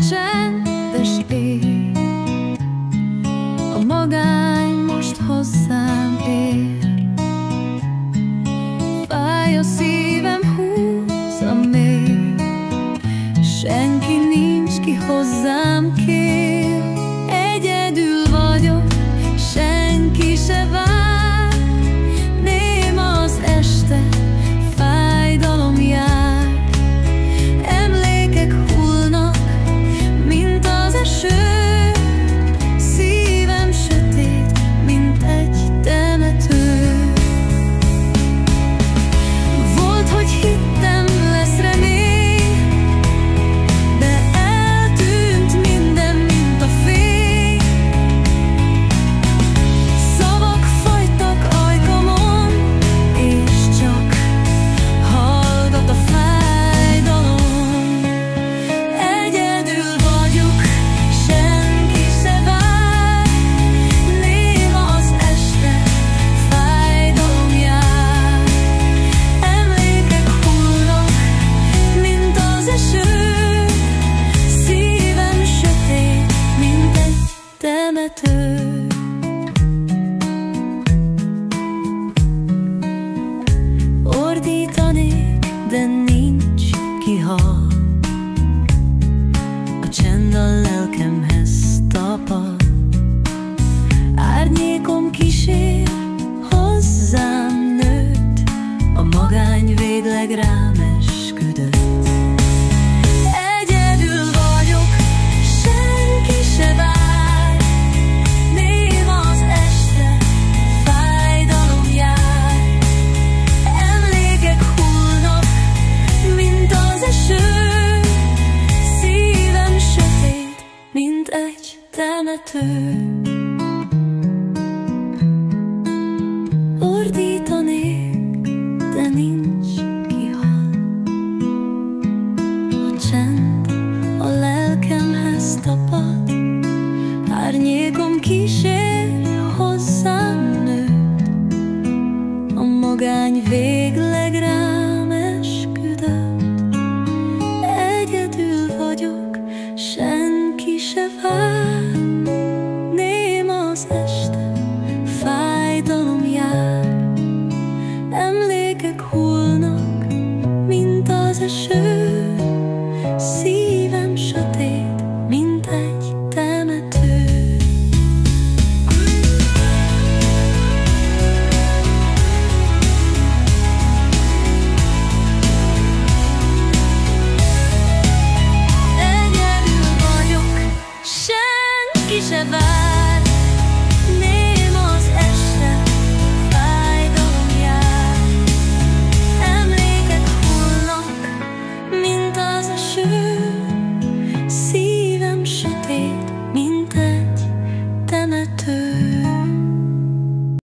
csendes éj, a magány most hozzám ér. Fáj a szívem, húz a mély, senki nincs, ki hozzám kér. Egyedül vagyok, senki se vár, néma az este, fájdalom jár. Emlékek hullnak, mint az eső, szívem sötét, mint egy temető. Volt, hogy hittem, lesz remény, de eltűnt minden, mint a fény. Szavak fagytak ajkamon, és csak hallgat a fájdalom. Egyedül vagyok, senki se vár, néma az este, fájdalom jár. Emlékek hullnak, mint az eső, szívem sötét, mint egy temető. Ordítanék, de nincs, ki hall, a csend a lelkemhez tapad. Árnyékom kísér, hozzám nőtt, a magány végleg rám esküdött. Egyedül vagyok, senki se vár, néma az este, fájdalom jár. Emlékek hullnak, mint az eső, szívem sötét, mint egy temető. Ordítanék, de nincs, ki hall, a csend a lelkemhez tapad. Árnyékom kísér, hozzám nőtt, a magány végleg rám esküdött. Egyedül vagyok, senki se vár, néma az este, fájdalom jár. Emlékek hullnak, mint az eső, szívem sötét, mint egy temető. Egyedül vagyok, senki se vár.